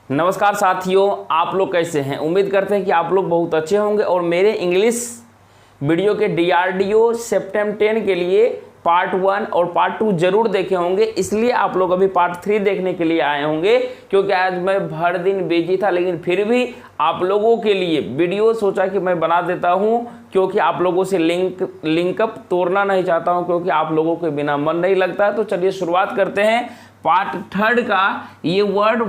नमस्कार साथियों, आप लोग कैसे हैं। उम्मीद करते हैं कि आप लोग बहुत अच्छे होंगे और मेरे इंग्लिश वीडियो के DRDO सेप्टेम्बर 10 के लिए पार्ट 1 और पार्ट 2 जरूर देखे होंगे। इसलिए आप लोग अभी पार्ट 3 देखने के लिए आए होंगे, क्योंकि आज मैं भर दिन बिजी था, लेकिन फिर भी आप लोगों के लिए वीडियो सोचा कि मैं बना देता हूं, क्योंकि आप लोगों से लिंकअप तोड़ना नहीं चाहता हूं, क्योंकि आप लोगों के बिना मन नहीं लगता है। तो चलिए शुरुआत करते हैं पार्ट 3 का। ये वन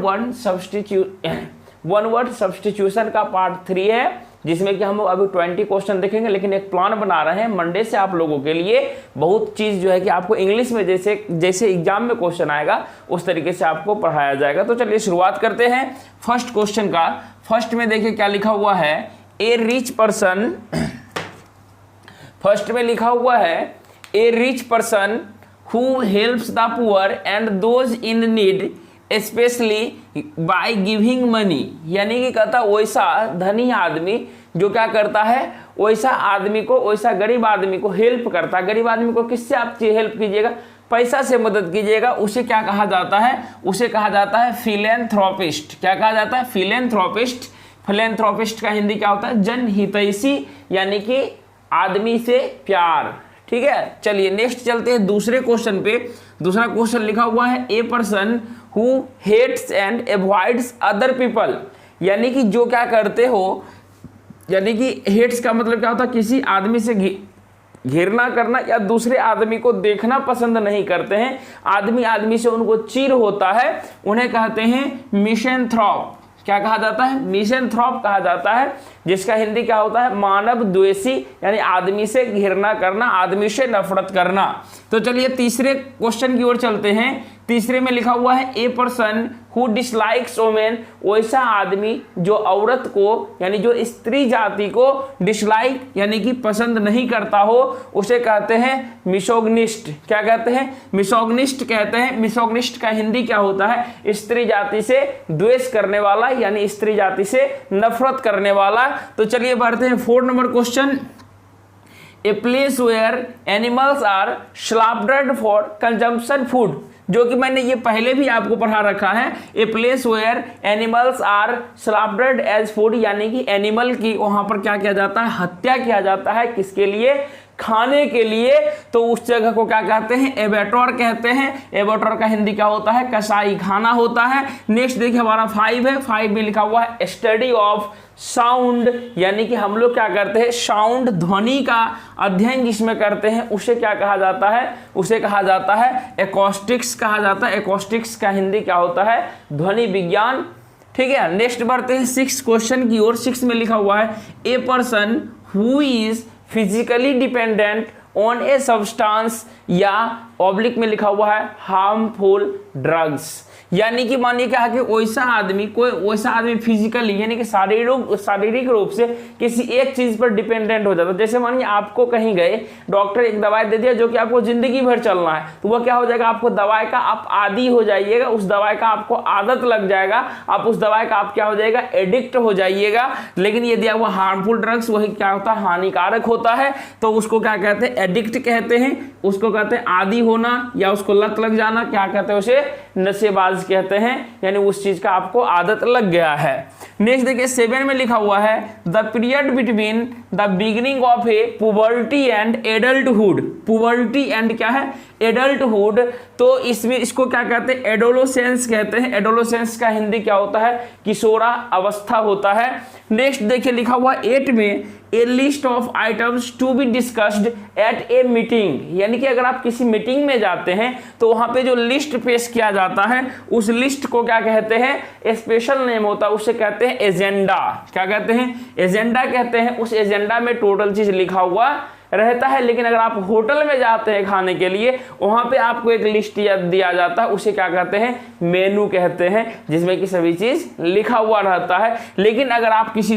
वर्ड सब्स्टिट्यूशन का पार्ट 3 है, जिसमें कि हम अभी 20 क्वेश्चन देखेंगे। लेकिन एक प्लान बना रहे हैं मंडे से आप लोगों के लिए बहुत चीज़ जो है कि आपको इंग्लिश में जैसे एग्जाम में क्वेश्चन आएगा उस तरीके से आपको पढ़ाया जाएगा। तो चलिए शुरुआत करते हैं फर्स्ट क्वेश्चन का। फर्स्ट में देखिए क्या लिखा हुआ है, ए रिच पर्सन। फर्स्ट में लिखा हुआ है a rich person who helps the poor and those in need especially by giving money। यानी कि कहता वैसा धनी आदमी जो क्या करता है, वैसा आदमी को, वैसा गरीब आदमी को हेल्प करता है। गरीब आदमी को किससे आप हेल्प कीजिएगा, पैसा से मदद कीजिएगा। उसे क्या कहा जाता है, उसे कहा जाता है फिलेंथ्रोपिस्ट। क्या कहा जाता है, फिलेंथ्रोपिस्ट। फिलेंथ्रोपिस्ट का हिंदी क्या होता है, जनहितैषी, यानी कि आदमी से प्यार। ठीक है, चलिए नेक्स्ट चलते हैं दूसरे क्वेश्चन पे। दूसरा क्वेश्चन लिखा हुआ है a person who hates and avoids other people. यानी कि जो क्या करते हो, यानी कि हेट्स का मतलब क्या होता है, किसी आदमी से घृणा करना या दूसरे आदमी को देखना पसंद नहीं करते हैं। आदमी से उनको चिढ़ होता है, उन्हें कहते हैं मिसेंथ्रोप। क्या कहा जाता है, मिसेंथ्रोप कहा जाता है, जिसका हिंदी क्या होता है, मानव द्वेषी, यानी आदमी से घृणा करना, आदमी से नफरत करना। तो चलिए तीसरे क्वेश्चन की ओर चलते हैं। तीसरे में लिखा हुआ है a person who dislikes women. वैसा आदमी जो औरत को, यानी जो स्त्री जाति को डिसलाइक यानी कि पसंद नहीं करता हो, उसे कहते हैं मिसोगनिस्ट। क्या कहते हैं, मिसोगनिस्ट कहते हैं। मिसोगनिस्ट का हिंदी क्या होता है, स्त्री जाति से द्वेष करने वाला, यानी स्त्री जाति से नफरत करने वाला। तो चलिए बढ़ते हैं 4 number question. A place where animals are slaughtered for consumption food. जो कि मैंने ये पहले भी आपको पढ़ा रखा है। A place where animals are slaughtered as food, यानी कि एनिमल की वहां पर क्या किया जाता है, हत्या किया जाता है। किसके लिए, खाने के लिए। तो उस जगह को क्या कहते हैं, एबेटोर कहते हैं। एबेटोर का हिंदी क्या होता है, कसाई खाना होता है। नेक्स्ट देखिए हमारा 5 है। 5 में लिखा हुआ है स्टडी ऑफ साउंड। यानी कि हम लोग क्या करते हैं, साउंड ध्वनि का अध्ययन जिसमें करते हैं उसे क्या कहा जाता है, उसे कहा जाता है एकॉस्टिक्स कहा जाता है। एकॉस्टिक्स का हिंदी क्या होता है, ध्वनि विज्ञान। ठीक है, नेक्स्ट बढ़ते हैं 6 क्वेश्चन की ओर। 6 में लिखा हुआ है a person who is physically dependent on a substance, या ऑब्लिक में लिखा हुआ है हार्मफुल ड्रग्स। यानी कि मानिए क्या है कि वैसा आदमी फिजिकली यानी कि शारीरिक रूप से किसी एक चीज पर डिपेंडेंट हो जाता है। जैसे मानिए आपको कहीं गए, डॉक्टर एक दवाई दे दिया जो कि आपको जिंदगी भर चलना है, तो वह क्या हो जाएगा, आपको दवाई का आप आदी हो जाइएगा, उस दवाई का आपको आदत लग जाएगा, आप उस दवाई का आप क्या हो जाएगा, एडिक्ट हो जाइएगा। लेकिन यदि आपको हार्मफुल ड्रग्स, वही क्या होता है, हानिकारक होता है, तो उसको क्या कहते हैं, एडिक्ट कहते हैं। उसको कहते हैं आदी होना, या उसको लत लग जाना, क्या कहते हैं उसे, नशेबाज कहते हैं। यानी उस चीज का आपको आदत लग गया है। नेक्स्ट देखिए 7 में लिखा हुआ है the period between the beginning of A puberty and adulthood. Puberty and क्या है, एडल्टहुड। तो इसमें इसको क्या कहते हैं, एडोलोसेंस कहते हैं। एडोलोसेंस का हिंदी क्या होता है, किशोरा अवस्था होता है। नेक्स्ट देखिए लिखा हुआ 8 में a list of items to be discussed at a meeting. यानी कि अगर आप किसी मीटिंग में जाते हैं तो वहां पे जो लिस्ट पेश किया जाता है उस लिस्ट को क्या कहते हैं, स्पेशल नेम होता है, उसे कहते हैं एजेंडा। क्या कहते हैं, एजेंडा कहते हैं। उस एजेंडा में टोटल चीज लिखा हुआ रहता है। लेकिन अगर आप होटल में जाते हैं खाने के लिए, वहां पे आपको एक लिस्ट दिया जाता है, उसे क्या कहते हैं, मेनू कहते हैं, जिसमें कि सभी चीज लिखा हुआ रहता है। लेकिन अगर आप किसी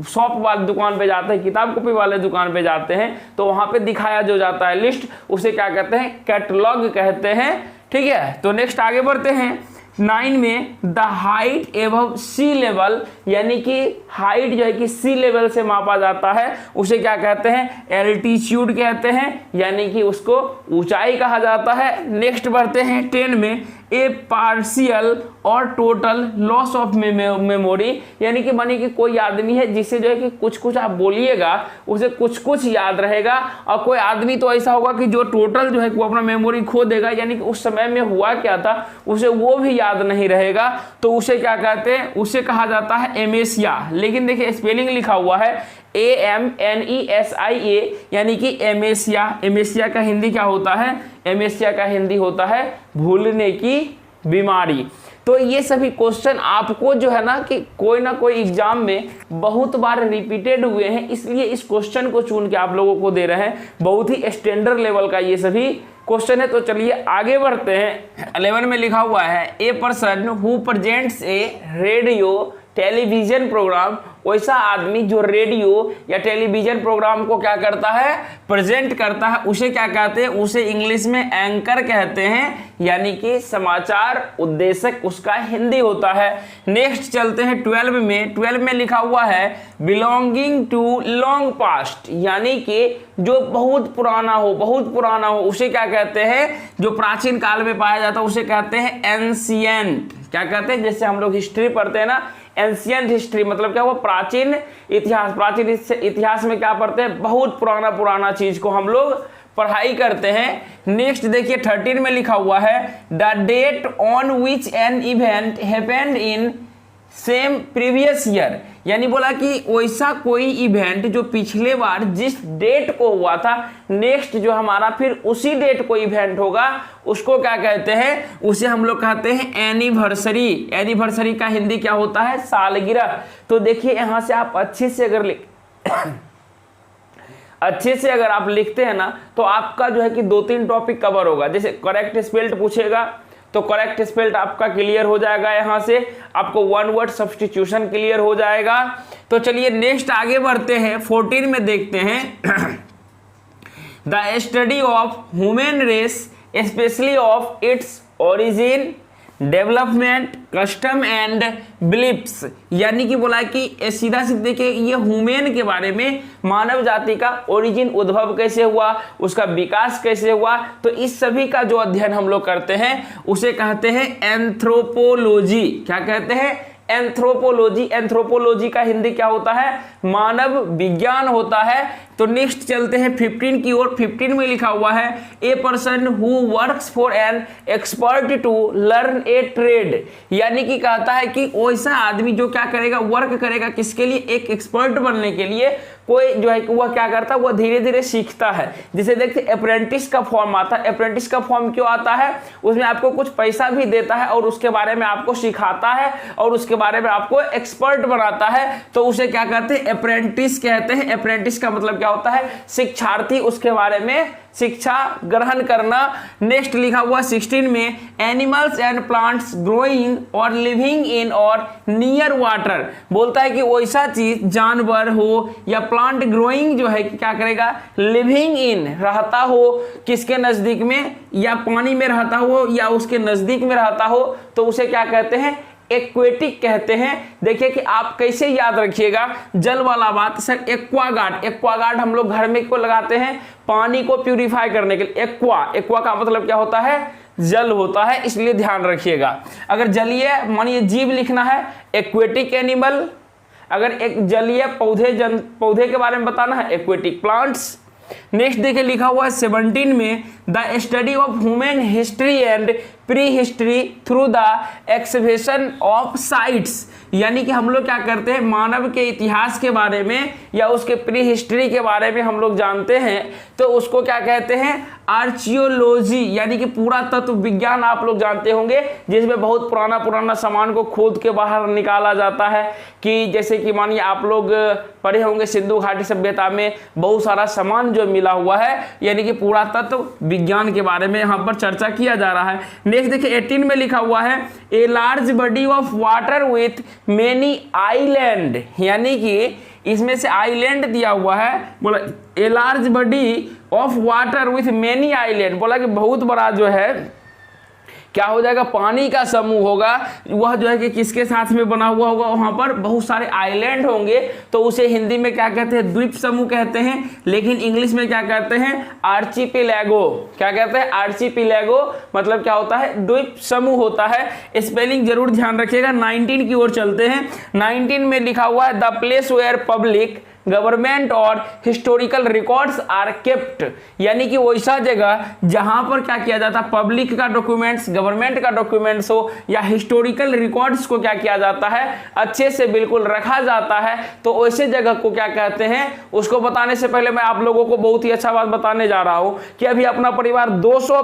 शॉप वाली दुकान पे जाते हैं, किताब कॉपी वाले दुकान पे जाते हैं, तो वहां पे दिखाया जो जाता है लिस्ट, उसे क्या कहते हैं, कैटलॉग कहते हैं। ठीक है, तो नेक्स्ट आगे बढ़ते हैं। 9 में the height above sea level, यानी कि हाइट जो है कि सी लेवल से मापा जाता है, उसे क्या कहते हैं, एल्टीट्यूड कहते हैं, यानी कि उसको ऊंचाई कहा जाता है। नेक्स्ट बढ़ते हैं 10 में ए पार्शियल और टोटल लॉस ऑफ मेमोरी, यानी कि मानिए कि कोई आदमी है जिसे जो है कि कुछ कुछ आप बोलिएगा उसे कुछ कुछ याद रहेगा, और कोई आदमी तो ऐसा होगा कि जो टोटल जो है वो अपना मेमोरी खो देगा, यानी कि उस समय में हुआ क्या था उसे वो भी याद नहीं रहेगा, तो उसे क्या कहते हैं, उसे कहा जाता है एमेसिया। लेकिन देखिए स्पेलिंग लिखा हुआ है AMNESIA, यानी कि एमेसिया। एमेसिया का हिंदी क्या होता है, एमेसिया का हिंदी होता है भूलने की बीमारी। तो ये सभी क्वेश्चन आपको जो है ना कोई एग्जाम में बहुत बार रिपीटेड हुए हैं, इसलिए इस क्वेश्चन को चुन के आप लोगों को दे रहे हैं। बहुत ही स्टैंडर्ड लेवल का ये सभी क्वेश्चन है। तो चलिए आगे बढ़ते हैं। 11 में लिखा हुआ है a person who presents a radio television programme, वैसा आदमी जो रेडियो या टेलीविजन प्रोग्राम को क्या करता है, प्रेजेंट करता है, उसे क्या कहते हैं, उसे इंग्लिश में एंकर कहते हैं, यानी कि समाचार उद्देशक उसका हिंदी होता है। नेक्स्ट चलते हैं 12 में। 12 में लिखा हुआ है बिलोंगिंग टू लॉन्ग पास्ट, यानी कि जो बहुत पुराना हो उसे क्या कहते हैं, जो प्राचीन काल में पाया जाता है उसे कहते हैं एंशिएंट। क्या कहते हैं, जैसे हम लोग हिस्ट्री पढ़ते हैं ना, एंशिएंट हिस्ट्री मतलब क्या हुआ, प्राचीन इतिहास। प्राचीन इतिहास में क्या पढ़ते हैं, बहुत पुराना चीज को हम लोग पढ़ाई करते हैं। नेक्स्ट देखिए 13 में लिखा हुआ है the date on which an event happened in same previous year, यानी बोला कि वैसा कोई इवेंट जो पिछले बार जिस डेट को हुआ था, नेक्स्ट जो हमारा फिर उसी डेट को इवेंट होगा उसको क्या कहते हैं, उसे हम लोग कहते हैं एनिवर्सरी। एनिवर्सरी का हिंदी क्या होता है, सालगिरह। तो देखिए यहां से आप अच्छे से अगर आप लिखते हैं ना तो आपका जो है कि 2-3 टॉपिक कवर होगा। जैसे करेक्ट स्पेल्ड पूछेगा तो करेक्ट स्पेल्ड आपका क्लियर हो जाएगा, यहां से आपको वन वर्ड सब्स्टिट्यूशन क्लियर हो जाएगा। तो चलिए नेक्स्ट आगे बढ़ते हैं। 14 में देखते हैं the study of human race specially of its origin development custom and beliefs, यानी कि बोला कि सीधा सीधा देखिए ये ह्यूमन के बारे में, मानव जाति का ओरिजिन उद्भव कैसे हुआ, उसका विकास कैसे हुआ, तो इस सभी का जो अध्ययन हम लोग करते हैं उसे कहते हैं एंथ्रोपोलॉजी। क्या कहते हैं, एंथ्रोपोलॉजी। एंथ्रोपोलॉजी का हिंदी क्या होता है, मानव विज्ञान होता है। तो नेक्स्ट चलते हैं 15 की ओर। 15 में लिखा हुआ है a person who works for an expert to learn a trade, यानी कि कहता है कि वैसा आदमी जो क्या करेगा, वर्क करेगा किसके लिए, एक एक्सपर्ट बनने के लिए। कोई जो है वह क्या करता है, वह धीरे धीरे सीखता है। जैसे देखते अप्रेंटिस का फॉर्म आता है। अप्रेंटिस का फॉर्म क्यों आता है, उसमें आपको कुछ पैसा भी देता है और उसके बारे में आपको सिखाता है और उसके बारे में आपको एक्सपर्ट बनाता है, तो उसे क्या कहते हैं, अप्रेंटिस कहते हैं। अप्रेंटिस का मतलब क्या होता है, शिक्षार्थी, उसके बारे में शिक्षा ग्रहण करना। नेक्स्ट लिखा हुआ 16 में एनिमल्स एंड प्लांट्स ग्रोइंग और लिविंग इन और नियर वाटर, बोलता है कि वैसा चीज जानवर हो या प्लांट ग्रोइंग जो है क्या करेगा, लिविंग इन रहता हो किसके नजदीक में, या पानी में रहता हो या उसके नजदीक में रहता हो, तो उसे क्या कहते हैं, एक्वेटिक कहते हैं। देखिए कि आप कैसे याद रखिएगा जल वाला बात, सर एक्वागार्ड। एक्वागार्ड हम लोग घर में क्यों लगाते हैं, पानी को प्यूरिफाई करने के लिए। एक्वा का मतलब क्या होता है, जल होता है, इसलिए ध्यान रखिएगा। अगर जलीय मानिए जीव लिखना है, एक्वेटिक एनिमल। अगर एक जलीय पौधे के बारे में बताना है, एक्वेटिक प्लांट्स। नेक्स्ट देखिए लिखा हुआ है 17 में the study of human history and pre history through the excavation of sites, यानी कि हम लोग क्या करते हैं, मानव के इतिहास के बारे में या उसके प्री हिस्ट्री के बारे में हम लोग जानते हैं, तो उसको क्या कहते हैं, आर्चियोलॉजी, यानी कि पूरा तत्व विज्ञान आप लोग जानते होंगे, जिसमें बहुत पुराना सामान को खोद के बाहर निकाला जाता है। कि जैसे कि मानिए आप लोग पढ़े होंगे सिंधु घाटी सभ्यता में बहुत सारा सामान जो मिला हुआ है, यानी कि पूरा तत्व विज्ञान के बारे में यहाँ पर चर्चा किया जा रहा है। नेक्स्ट देखिए 18 में लिखा हुआ है a large body of water with many island, यानी कि इसमें से आइलैंड दिया हुआ है, बोला a large body of water with many island, बोला कि बहुत बड़ा जो है क्या हो जाएगा, पानी का समूह होगा, वह जो है कि किसके साथ में बना हुआ होगा, वहां पर बहुत सारे आइलैंड होंगे, तो उसे हिंदी में क्या कहते हैं, द्वीप समूह कहते हैं, लेकिन इंग्लिश में क्या कहते हैं, आर्चिपेलागो। क्या कहते हैं, आर्चिपेलागो, मतलब क्या होता है, द्वीप समूह होता है। स्पेलिंग जरूर ध्यान रखिएगा। 19 की ओर चलते हैं। 19 में लिखा हुआ है the place where public government और हिस्टोरिकल रिकॉर्ड्स आर केप्ट, यानी कि वैसा जगह जहां पर क्या किया जाता है, पब्लिक का डॉक्यूमेंट्स, गवर्नमेंट का डॉक्यूमेंट्स हो या हिस्टोरिकल रिकॉर्ड्स को क्या किया जाता है, अच्छे से बिल्कुल रखा जाता है, तो वैसे जगह को क्या कहते हैं। उसको बताने से पहले मैं आप लोगों को बहुत ही अच्छा बात बताने जा रहा हूं कि अभी अपना परिवार 200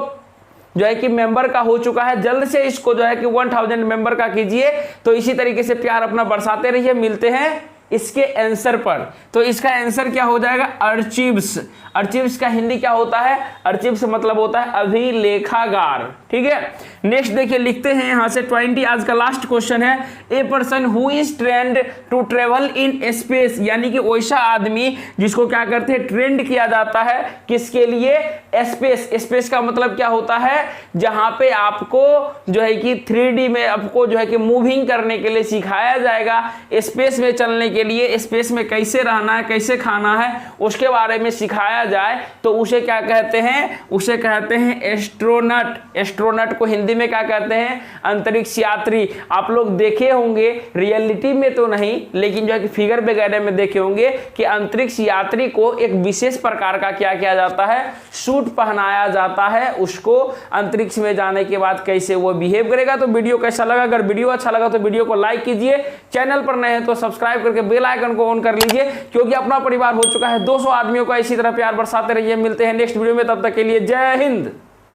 जो है कि मेंबर का हो चुका है। जल्द से इसको जो है कि 1000 मेंबर का कीजिए। तो इसी तरीके से प्यार अपना बरसाते रहिए। मिलते हैं इसके आंसर पर। तो इसका आंसर क्या हो जाएगा, आर्चीव्स। आर्चीव्स का हिंदी क्या होता है, आर्चीव्स मतलब होता है अभिलेखागार। ठीक है, नेक्स्ट देखिए, लिखते हैं यहां से 20, आज का लास्ट क्वेश्चन है। A person who is trained to travel in space, यानी कि वैसा आदमी जिसको क्या करते हैं, ट्रेंड किया जाता है, किसके लिए, स्पेस। स्पेस का मतलब क्या होता है, जहां पे आपको जो है कि 3D में आपको जो है कि मूविंग करने के लिए सिखाया जाएगा। स्पेस में चलने के लिए, स्पेस में कैसे रहना है, कैसे खाना है, उसके बारे में सिखाया जाए, तो उसे क्या कहते हैं, उसे कहते हैं एस्ट्रोनट। एस्ट्रोनट को हिंदी में क्या कहते हैं, अंतरिक्ष यात्री। आप लोग देखे होंगे, रियलिटी में तो नहीं, लेकिन जो है कि फिगर वगैरह में देखे होंगे कि अंतरिक्ष यात्री को एक विशेष प्रकार का क्या किया जाता है, सूट पहनाया जाता है। उसको अंतरिक्ष में जाने के बाद कैसे वो बिहेव करेगा। तो वीडियो कैसा लगा, अगर वीडियो अच्छा लगा तो वीडियो को लाइक कीजिए, चैनल पर नए हैं तो सब्सक्राइब करके बेल आइकन को ऑन कर लीजिए, क्योंकि अपना परिवार हो चुका है 200 आदमियों का। इसी तरह प्यार बरसाते रहिए। मिलते हैं नेक्स्ट वीडियो में, तब तक के लिए जय हिंद।